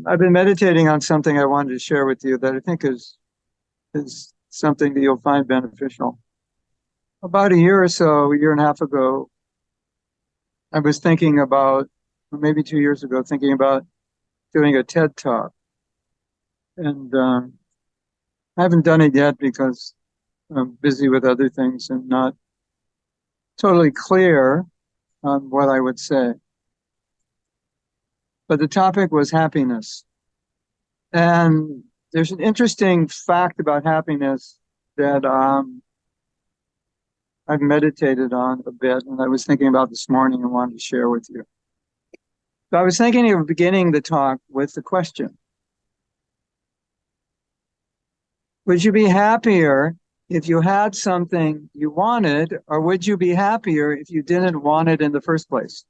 I've been meditating on something I wanted to share with you that I think is something that you'll find beneficial. About a year and a half ago, I was thinking about, or maybe 2 years ago, thinking about doing a TED Talk. And I haven't done it yet because I'm busy with other things and not totally clear on what I would say. But the topic was happiness. And there's an interesting fact about happiness that I've meditated on a bit, and I was thinking about this morning and wanted to share with you. So I was thinking of beginning the talk with the question: would you be happier if you had something you wanted, or would you be happier if you didn't want it in the first place?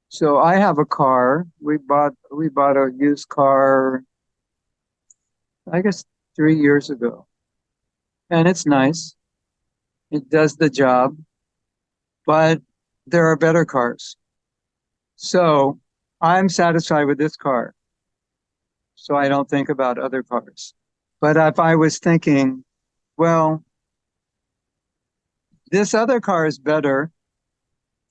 So I have a car. We bought a used car, I guess 3 years ago. And it's nice. It does the job, but there are better cars. So I'm satisfied with this car. So I don't think about other cars. But if I was thinking, well, this other car is better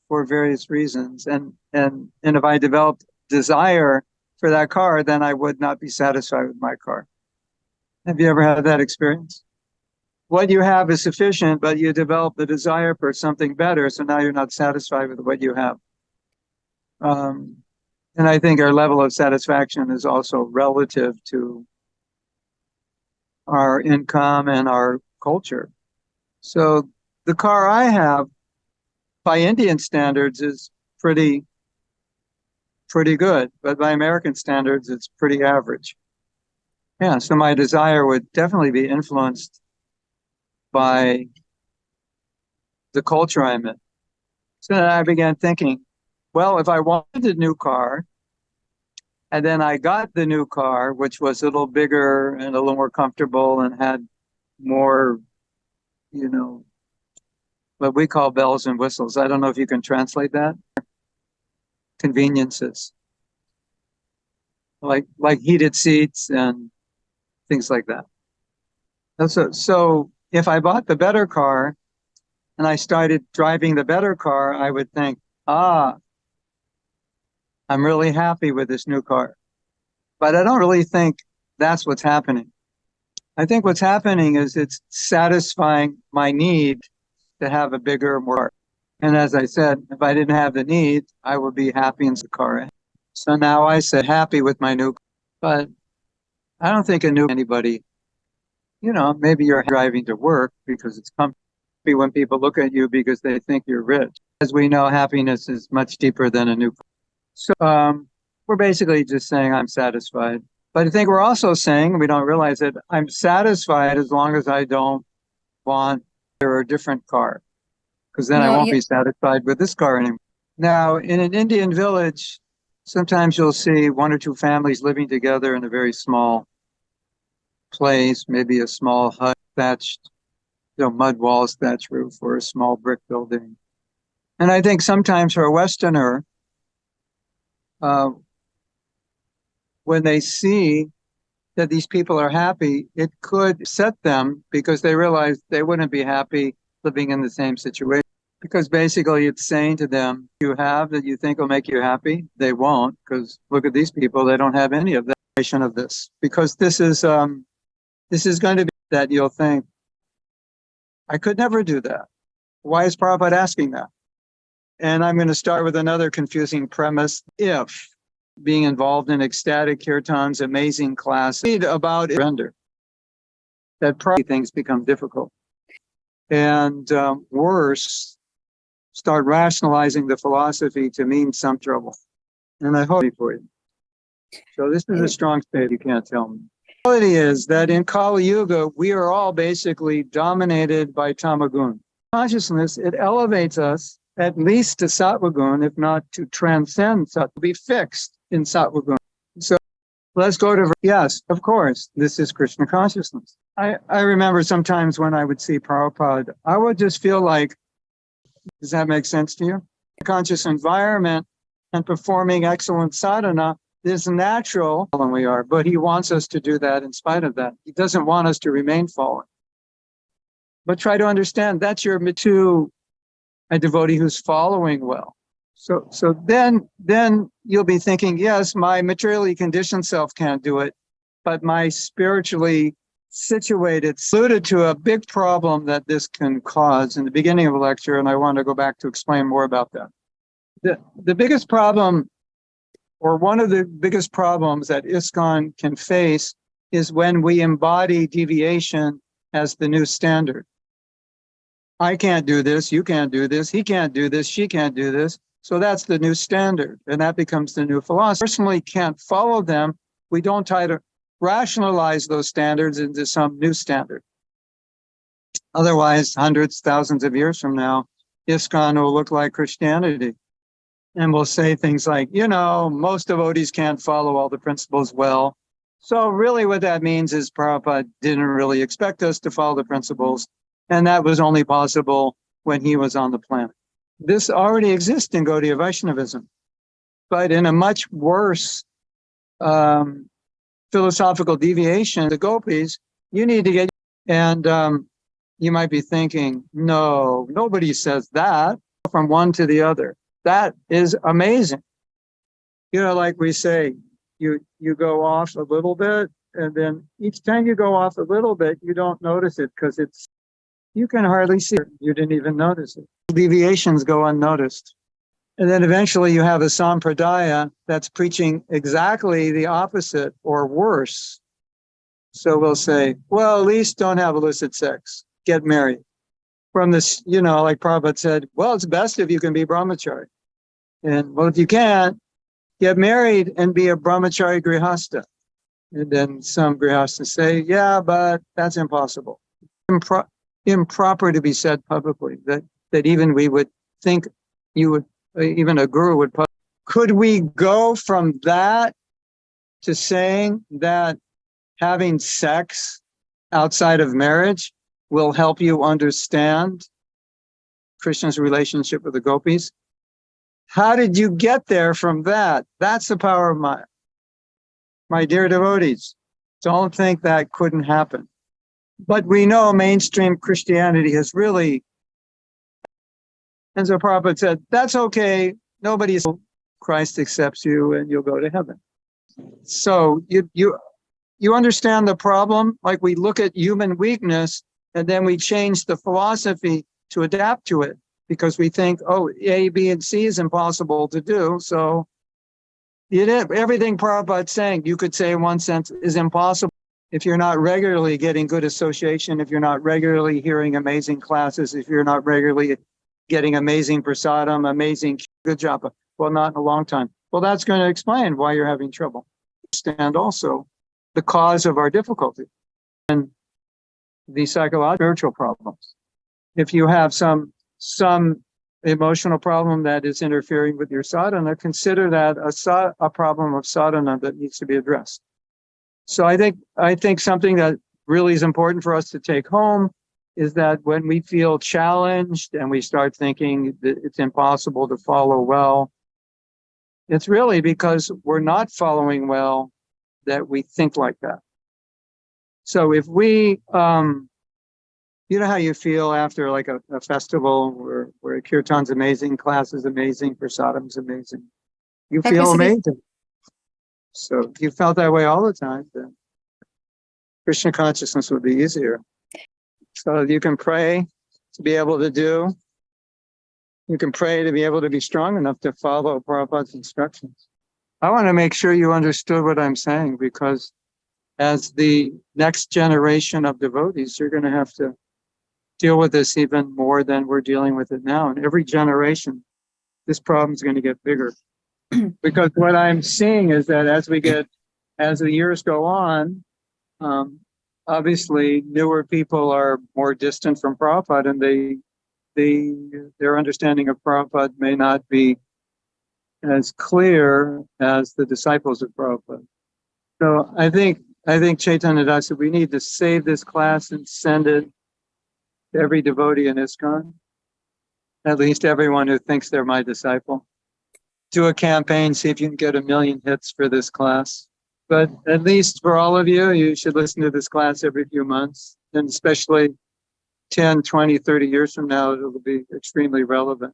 for various reasons, and if I developed desire for that car, then I would not be satisfied with my car. Have you ever had that experience? What you have is sufficient, but you develop the desire for something better, so now you're not satisfied with what you have. And I think our level of satisfaction is also relative to our income and our culture. So the car I have, by Indian standards, is pretty good, but by American standards, it's pretty average. Yeah, so my desire would definitely be influenced by the culture I'm in. So then I began thinking, well, if I wanted a new car, and then I got the new car, which was a little bigger and a little more comfortable and had more, what we call bells and whistles. I don't know if you can translate that. Conveniences, like heated seats and things like that. So if I bought the better car and I started driving the better car, I would think, I'm really happy with this new car. But I don't really think that's what's happening. I think what's happening is it's satisfying my need to have a bigger, more. And as I said, if I didn't have the need, I would be happy in the car. So now I said happy with my new car. But I don't think anybody, maybe you're driving to work because it's comfy when people look at you because they think you're rich. As we know, happiness is much deeper than a new car. So we're basically just saying I'm satisfied. But I think we're also saying, we don't realize it, I'm satisfied as long as I don't want a different car, because then I won't be satisfied with this car anymore. Now, in an Indian village, sometimes you'll see one or two families living together in a very small place, maybe a small hut, thatched, mud walls, thatch roof, or a small brick building. And I think sometimes for a Westerner, when they see that these people are happy, it could set them because they realize they wouldn't be happy living in the same situation. Because basically it's saying to them, you have that you think will make you happy, they won't, because look at these people, they don't have any of that of this. Because this is going to be that you'll think, I could never do that. Why is Prabhupada asking that? And I'm going to start with another confusing premise. If being involved in ecstatic kirtans, amazing class, read about surrender, that probably things become difficult. And worse, start rationalizing the philosophy to mean some trouble. And I hope for you. So this is a strong state, you can't tell me. The reality is that in Kali Yuga, we are all basically dominated by Tamagun. Consciousness, it elevates us at least to Sattvagun, if not to transcend Sattvagun, to be fixed in Sattvagun. So let's go to, yes, of course, this is Krishna Consciousness. I remember sometimes when I would see Prabhupada, I would just feel like, does that make sense to you? Conscious environment and performing excellent sadhana is natural than we are, but he wants us to do that in spite of that. He doesn't want us to remain fallen. But try to understand that's your to a devotee who's following well. So then you'll be thinking, yes, my materially conditioned self can't do it, but my spiritually situated, alluded to a big problem that this can cause in the beginning of a lecture, and I want to go back to explain more about that. The biggest problem, or one of the biggest problems that ISKCON can face, is when we embody deviation as the new standard. I can't do this, you can't do this, he can't do this, she can't do this. So that's the new standard, and that becomes the new philosophy. Personally can't follow them. We don't try to rationalize those standards into some new standard. Otherwise, hundreds, thousands of years from now, ISKCON will look like Christianity. And we'll say things like, most devotees can't follow all the principles well. So really what that means is Prabhupada didn't really expect us to follow the principles. And that was only possible when he was on the planet. This already exists in Gaudiya Vaishnavism, but in a much worse philosophical deviation, the gopis, you need to get, and you might be thinking, no, nobody says that, from one to the other. That is amazing. Like we say, you go off a little bit, and then each time you go off a little bit, you don't notice it because you can hardly see it. You didn't even notice it. Deviations go unnoticed. And then eventually you have a sampradaya that's preaching exactly the opposite or worse. So we'll say, well, at least don't have illicit sex. Get married. From this, like Prabhupada said, well, it's best if you can be brahmachari. And well, if you can't, get married and be a brahmachari grihasta. And then some grihastas say, yeah, but that's impossible. Improper to be said publicly, that even we would think even a guru would. Could we go from that to saying that having sex outside of marriage will help you understand Krishna's relationship with the gopis? How did you get there from that? That's the power of my dear devotees. Don't think that couldn't happen. But we know mainstream Christianity has really, and so Prabhupada said, that's okay. Christ accepts you and you'll go to heaven. So you understand the problem? Like we look at human weakness and then we change the philosophy to adapt to it because we think, A, B, and C is impossible to do. So everything Prabhupada's saying, you could say in one sense, is impossible. If you're not regularly getting good association, if you're not regularly hearing amazing classes, if you're not regularly getting amazing prasadam, amazing good job, well, not in a long time. Well, that's going to explain why you're having trouble. Understand also the cause of our difficulty and the psychological spiritual problems. If you have some emotional problem that is interfering with your sadhana, consider that a problem of sadhana that needs to be addressed. So I think something that really is important for us to take home is that when we feel challenged and we start thinking that it's impossible to follow well, it's really because we're not following well that we think like that. So if we, you know how you feel after like a festival where kirtan's amazing, class is amazing, prasadam's amazing. You feel amazing. So if you felt that way all the time, then Krishna consciousness would be easier. So you can pray to be able to do. You can pray to be able to be strong enough to follow Prabhupada's instructions. I want to make sure you understood what I'm saying, because as the next generation of devotees, you're going to have to deal with this even more than we're dealing with it now. And every generation, this problem is going to get bigger. Because what I'm seeing is that as the years go on, obviously newer people are more distant from Prabhupada, and their understanding of Prabhupada may not be as clear as the disciples of Prabhupada. So I think Chaitanya Das said we need to save this class and send it to every devotee in ISKCON, at least everyone who thinks they're my disciple. do a campaign, see if you can get 1 million hits for this class. But at least for all of you, you should listen to this class every few months, and especially 10, 20, 30 years from now, it will be extremely relevant.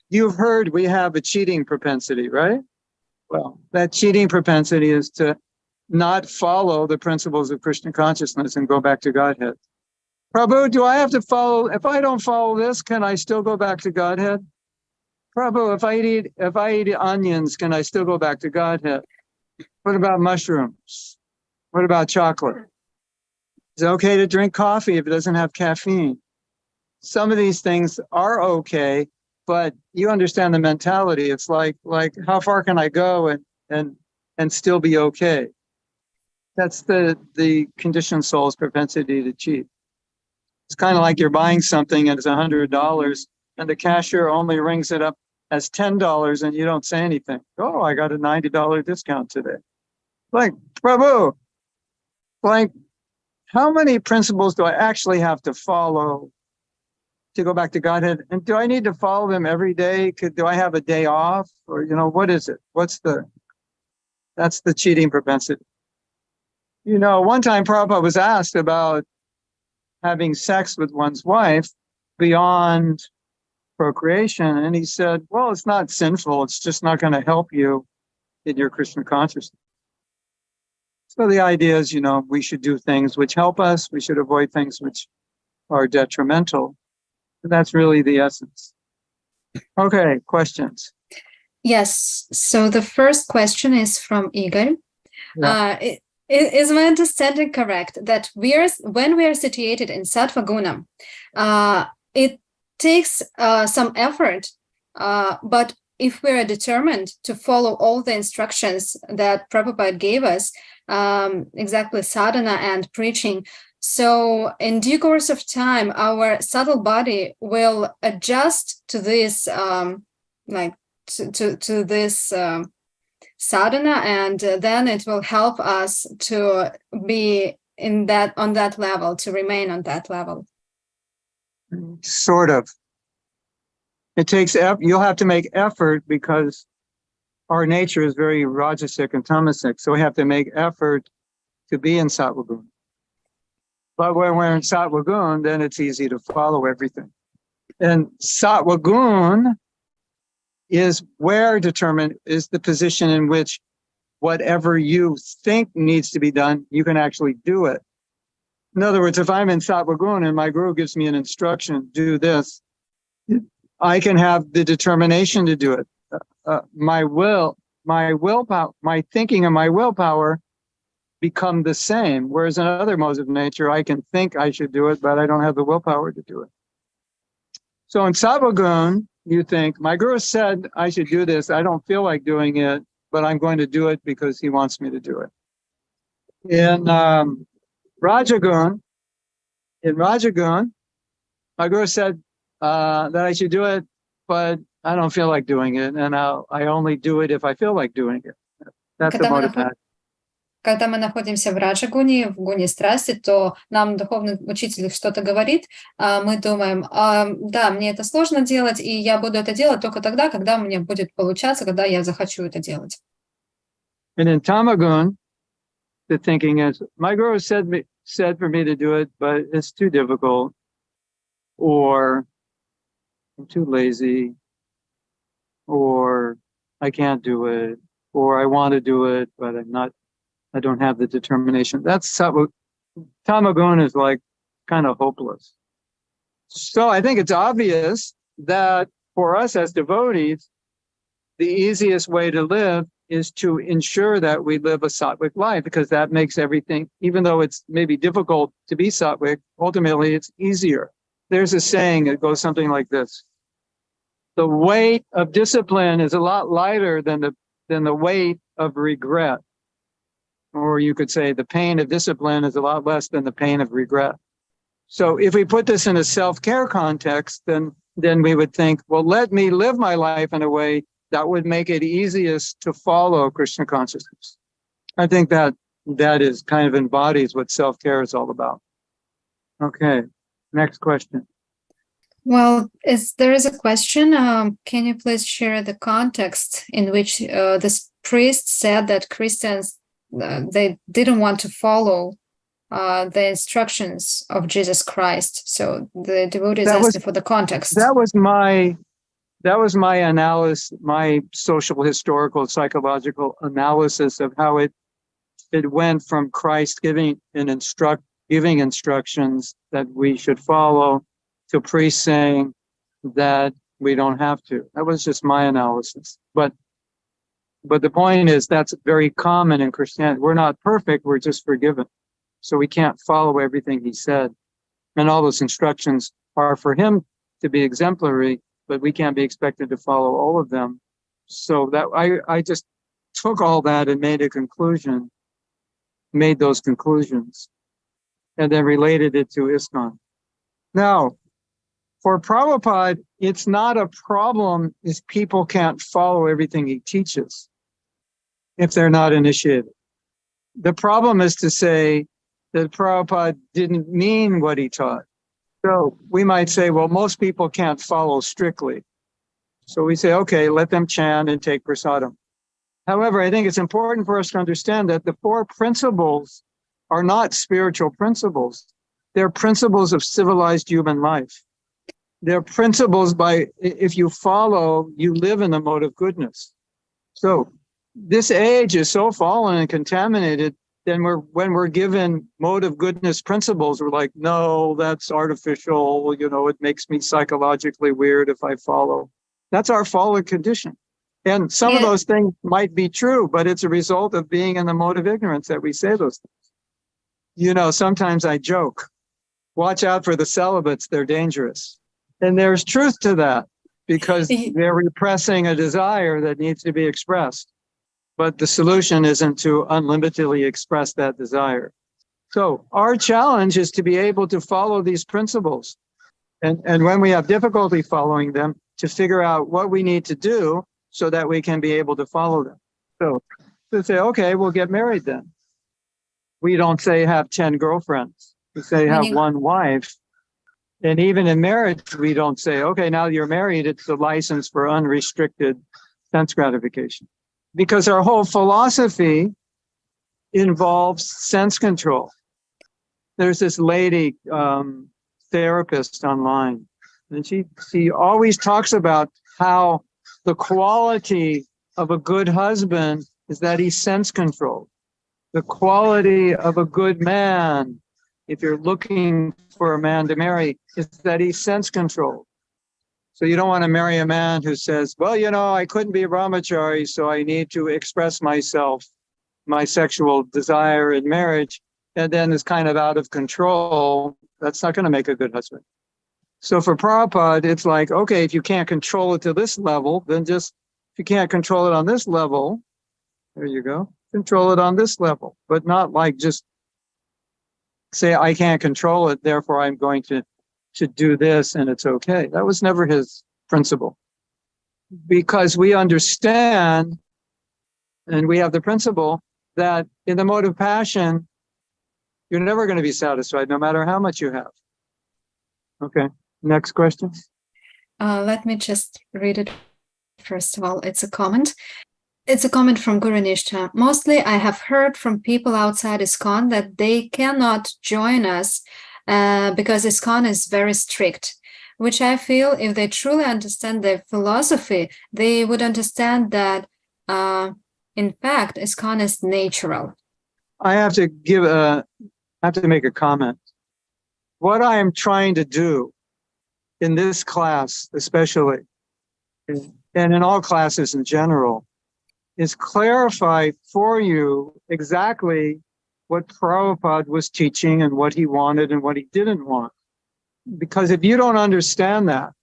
You've heard we have a cheating propensity, right? Well, that cheating propensity is to not follow the principles of Krishna consciousness and go back to Godhead. Prabhu, do I have to follow? If I don't follow this, can I still go back to Godhead? Prabhu, if I eat onions, can I still go back to Godhead? What about mushrooms? What about chocolate? Is it okay to drink coffee if it doesn't have caffeine? Some of these things are okay, but you understand the mentality. It's like how far can I go and still be okay? That's the conditioned soul's propensity to cheat. It's kind of like you're buying something and it's $100 and the cashier only rings it up as $10 and you don't say anything. Oh, I got a $90 discount today. Like, Prabhu, like, how many principles do I actually have to follow to go back to Godhead? And do I need to follow them every day? Do I have a day off? Or, what is it? That's the cheating propensity. One time Prabhupada was asked about having sex with one's wife beyond procreation. And he said, well, it's not sinful. It's just not going to help you in your Krishna consciousness. So the idea is, we should do things which help us. We should avoid things which are detrimental. And that's really the essence. Okay, questions? Yes. So the first question is from Igor. Yeah. Is my understanding correct that when we are situated in Sattva Guna, it takes some effort, but if we are determined to follow all the instructions that Prabhupada gave us, exactly sadhana and preaching, so in due course of time, our subtle body will adjust to this, to this sadhana, and then it will help us to be on that level, to remain on that level. Sort of. It takes you'll have to make effort because our nature is very rajasic and tamasic, so we have to make effort to be in Sattva Guna. But when we're in Sattva Guna, then it's easy to follow everything. And Sattva Guna is the position in which whatever you think needs to be done, you can actually do it. In other words, if I'm in Sattva Guna and my guru gives me an instruction, do this, I can have the determination to do it. My willpower, my thinking and my willpower become the same. Whereas in other modes of nature, I can think I should do it, but I don't have the willpower to do it. So in Sattva Guna, you think, my guru said I should do this. I don't feel like doing it, but I'm going to do it because he wants me to do it. In Rajagun, my guru said that I should do it, but I don't feel like doing it, and I only do it if I feel like doing it. That's the motivation. Когда мы находимся в раджагуне, в гуне страсти, то нам духовный учитель что-то говорит, мы думаем, да, мне это сложно делать, и я буду это делать только тогда, когда мне будет получаться, когда я захочу это делать. And in Tamagun, the thinking is, my guru said for me to do it, but it's too difficult, or I'm too lazy, or I can't do it, or I want to do it, but I don't have the determination. That's Tamagun is like kind of hopeless. So I think it's obvious that for us as devotees, the easiest way to live is to ensure that we live a sattvic life, because that makes everything, even though it's maybe difficult to be sattvic, ultimately it's easier. There's a saying that goes something like this: the weight of discipline is a lot lighter than the weight of regret. Or you could say the pain of discipline is a lot less than the pain of regret. So if we put this in a self-care context, then we would think, well, let me live my life in a way that would make it easiest to follow Krishna consciousness. I think that is kind of embodies what self-care is all about. Okay, next question. Well, there is a question. Can you please share the context in which this priest said that Christians they didn't want to follow the instructions of Jesus Christ? So the devotee is asking for the context. That was my analysis, my social, historical, psychological analysis of how it went from Christ giving instructions that we should follow to priests saying that we don't have to. That was just my analysis. But the point is that's very common in Christianity. We're not perfect, we're just forgiven. So we can't follow everything he said. And all those instructions are for him to be exemplary, but we can't be expected to follow all of them. So that I just took all that and made those conclusions, and then related it to ISKCON. Now, for Prabhupada, it's not a problem if people can't follow everything he teaches, if they're not initiated. The problem is to say that Prabhupada didn't mean what he taught. So we might say, well, most people can't follow strictly. So we say, okay, let them chant and take prasadam. However, I think it's important for us to understand that the 4 principles are not spiritual principles. They're principles of civilized human life. They're principles if you follow, you live in the mode of goodness. So this age is so fallen and contaminated, then when we're given mode of goodness principles, we're like, no, that's artificial. It makes me psychologically weird if I follow. That's our fallen condition. And some of those things might be true, but it's a result of being in the mode of ignorance that we say those things. Sometimes I joke, watch out for the celibates, they're dangerous. And there's truth to that because they're repressing a desire that needs to be expressed. But the solution isn't to unlimitedly express that desire. So our challenge is to be able to follow these principles. And when we have difficulty following them, to figure out what we need to do so that we can be able to follow them. So to say, okay, we'll get married then. We don't say have 10 girlfriends. We say have one wife. And even in marriage, we don't say, okay, now you're married, it's a license for unrestricted sense gratification. Because our whole philosophy involves sense control. There's this lady, therapist online, and she always talks about how the quality of a good husband is that he's sense controlled. The quality of a good man, if you're looking for a man to marry, is that he's sense controlled. So you don't want to marry a man who says, well, I couldn't be a brahmachari, so I need to express myself, my sexual desire in marriage, and then is kind of out of control. That's not going to make a good husband. So for Prabhupada, it's like, okay, if you can't control it to this level, then if you can't control it on this level, there you go, control it on this level, but not like just say, I can't control it, therefore I'm going to do this and it's okay. That was never his principle. Because we understand, and we have the principle, that in the mode of passion, you're never going to be satisfied, no matter how much you have. Okay, next question. Let me just read it. First of all, it's a comment. It's a comment from Guru Nishtha. Mostly I have heard from people outside ISKCON that they cannot join us because ISKCON is very strict, which I feel if they truly understand the philosophy, they would understand that, in fact, ISKCON is natural. I have to make a comment. What I am trying to do in this class, especially, and in all classes in general, is clarify for you exactly what Prabhupada was teaching and what he wanted and what he didn't want. Because if you don't understand that,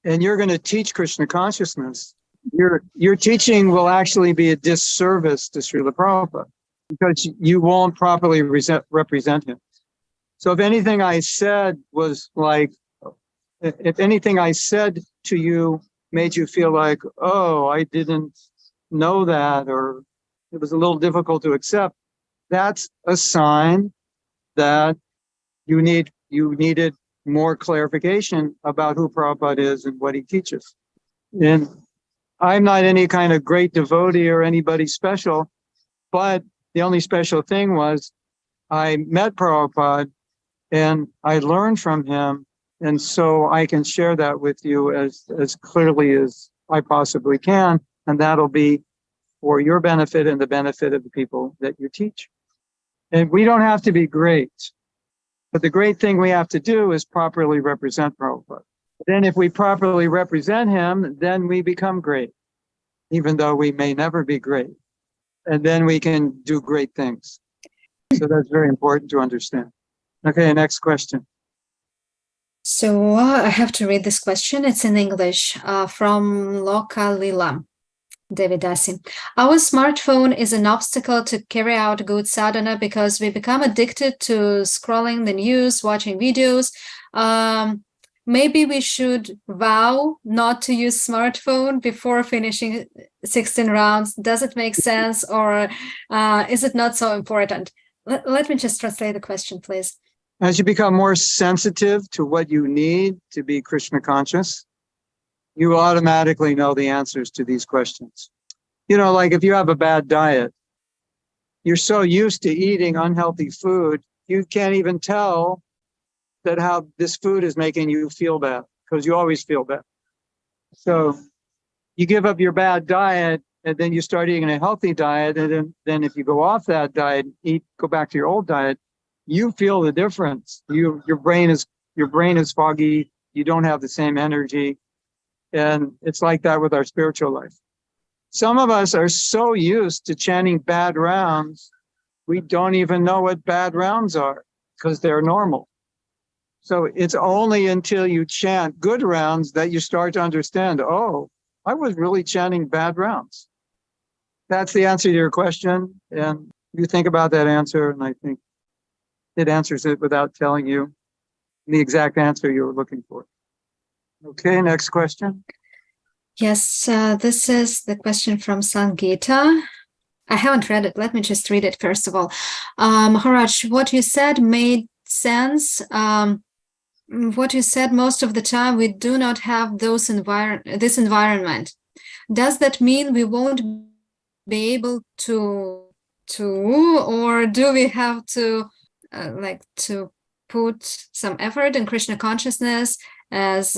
and you're going to teach Krishna consciousness, your teaching will actually be a disservice to Srila Prabhupada, because you won't properly represent him. So if anything I said was like, if anything I said to you made you feel like, oh, I didn't know that, or it was a little difficult to accept, that's a sign that you needed more clarification about who Prabhupada is and what he teaches. And I'm not any kind of great devotee or anybody special, but the only special thing was I met Prabhupada and I learned from him. And so I can share that with you as clearly as I possibly can. And that'll be for your benefit and the benefit of the people that you teach. And we don't have to be great, but the great thing we have to do is properly represent Prabhupada. Then if we properly represent him, then we become great, even though we may never be great. And then we can do great things. So that's very important to understand. Okay, next question. So I have to read this question. It's in English from Loka Lila Devidasi. Our smartphone is an obstacle to carry out good sadhana because we become addicted to scrolling the news, watching videos. Maybe we should vow not to use smartphone before finishing 16 rounds. Does it make sense, or is it not so important? Let me just translate the question, please. As you become more sensitive to what you need to be Krishna conscious, you automatically know the answers to these questions. You know, like if you have a bad diet, you're so used to eating unhealthy food, you can't even tell that how this food is making you feel bad, because you always feel bad. So you give up your bad diet, and then you start eating a healthy diet, and then if you go off that diet, go back to your old diet, you feel the difference. Your brain is foggy. You don't have the same energy, and it's like that with our spiritual life. Some of us are so used to chanting bad rounds, we don't even know what bad rounds are because they're normal. So it's only until you chant good rounds that you start to understand, oh, I was really chanting bad rounds. That's the answer to your question. And you think about that answer, and I think it answers it without telling you the exact answer you were looking for. Okay, next question. Yes, this is the question from Sangeeta. I haven't read it. Let me just read it first of all. Maharaj, what you said made sense. What you said, most of the time we do not have this environment. Does that mean we won't be able to or do we have to to put some effort in Krishna consciousness as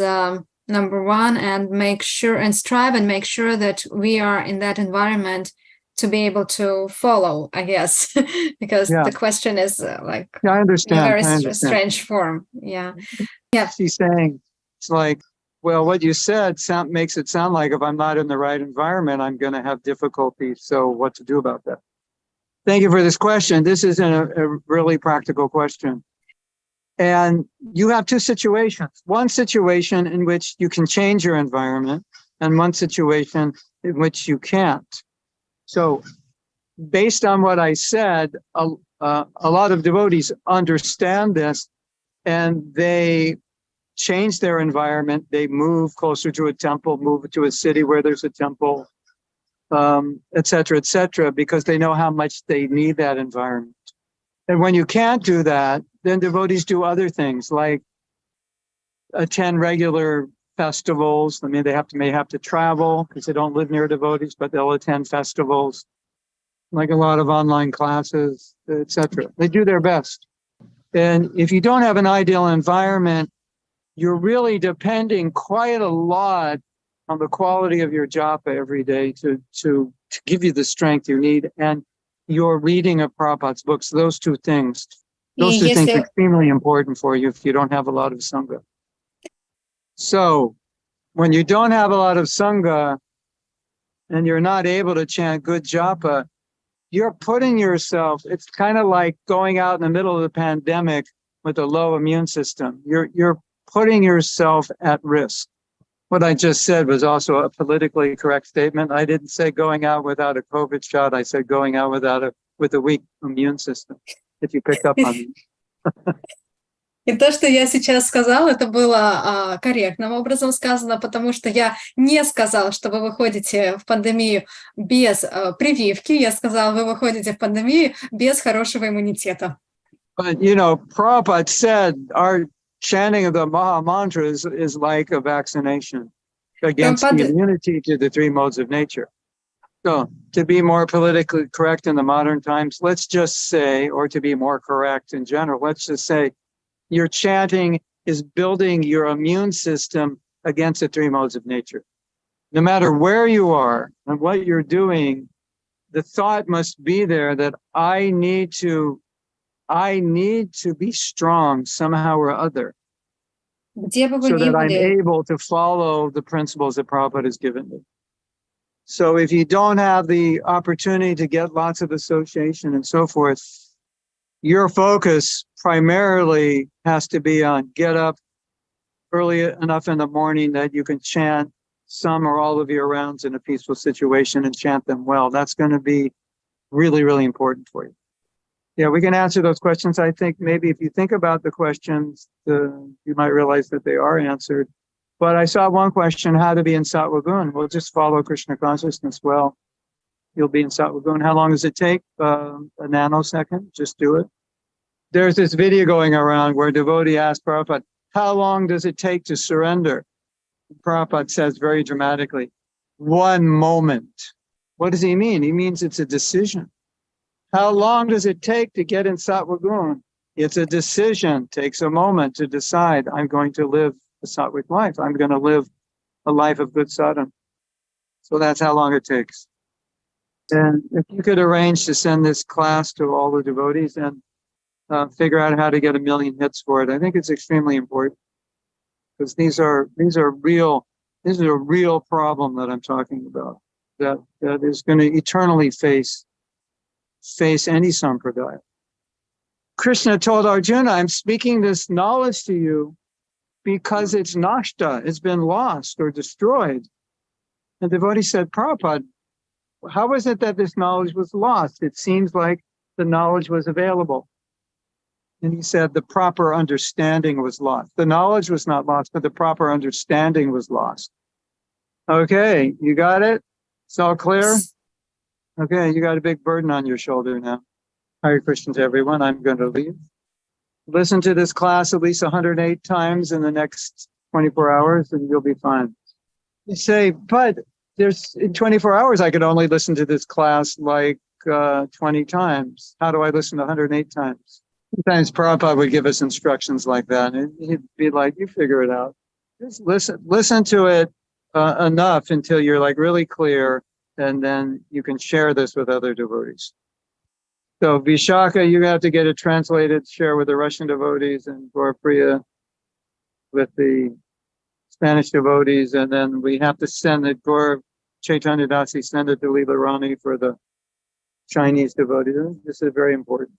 number one, and make sure and strive and make sure that we are in that environment to be able to follow, I guess, because the question is I understand. in a very strange form. Yeah. She's saying, it's like, well, what you said makes it sound like if I'm not in the right environment, I'm going to have difficulty. So what to do about that? Thank you for this question. This is a really practical question. And you have two situations. One situation in which you can change your environment, and one situation in which you can't. So based on what I said, a lot of devotees understand this, and they change their environment. They move closer to a temple, move to a city where there's a temple, et cetera, because they know how much they need that environment. And when you can't do that, then devotees do other things like attend regular festivals. I mean, they may have to travel because they don't live near devotees, but they'll attend festivals, like a lot of online classes, et cetera. They do their best. And if you don't have an ideal environment, you're really depending quite a lot on the quality of your japa every day to give you the strength you need, and your reading of Prabhupada's books. Those two things are extremely important for you if you don't have a lot of sangha. So when you don't have a lot of sangha and you're not able to chant good japa, you're putting yourself, it's kind of like going out in the middle of the pandemic with a low immune system. You're putting yourself at risk. What I just said was also a politically correct statement. I didn't say going out without a COVID shot. I said going out with a weak immune system, if you picked up on me. И то, что я сейчас сказала, это было корректным образом сказано, потому что я не сказала, что вы выходите в пандемию без прививки. Я сказала, вы выходите в пандемию без хорошего иммунитета. But, Prabhupada said our chanting of the Maha Mantra is like a vaccination against the Prabhupada, immunity to the three modes of nature. So to be more politically correct in the modern times, let's just say, or to be more correct in general, let's just say your chanting is building your immune system against the three modes of nature. No matter where you are and what you're doing, the thought must be there that I need to be strong somehow or other где бы вы so ни that I'm были, able to follow the principles that Prabhupada has given me. So if you don't have the opportunity to get lots of association and so forth, your focus primarily has to be on get up early enough in the morning that you can chant some or all of your rounds in a peaceful situation and chant them well. That's going to be really, really important for you. Yeah, we can answer those questions. I think maybe if you think about the questions, you might realize that they are answered. But I saw one question, how to be in Sattva Gun. We'll just follow Krishna Consciousness well. You'll be in Sattva Gun. How long does it take? A nanosecond. Just do it. There's this video going around where a devotee asked Prabhupada, how long does it take to surrender? Prabhupada says very dramatically, 1 moment. What does he mean? He means it's a decision. How long does it take to get in Sattva Gun? It's a decision. Takes a moment to decide, I'm going to live a sattvic life. I'm going to live a life of good sadhana. So that's how long it takes. And if you could arrange to send this class to all the devotees and figure out how to get 1 million hits for it, I think it's extremely important because these are real. This is a real problem that I'm talking about that is going to eternally face any sampradaya. Krishna told Arjuna, I'm speaking this knowledge to you because it's nashta, it's been lost or destroyed. And the devotee said, Prabhupada, how is it that this knowledge was lost? It seems like the knowledge was available. And he said the proper understanding was lost. The knowledge was not lost, but the proper understanding was lost. Okay, you got it? It's all clear? Okay, you got a big burden on your shoulder now. Hare Krishna to everyone. I'm going to leave. Listen to this class at least 108 times in the next 24 hours and you'll be fine. You say, but in 24 hours, I could only listen to this class like 20 times. How do I listen 108 times? Sometimes Prabhupada would give us instructions like that. And he'd be like, you figure it out. Just listen to it enough until you're like really clear. And then you can share this with other devotees. So Vishaka, you have to get it translated, share with the Russian devotees, and Gaurapriya with the Spanish devotees. And then we have to send it, Gaur Chaitanya Dasi, send it to Leela Rani for the Chinese devotees. This is very important.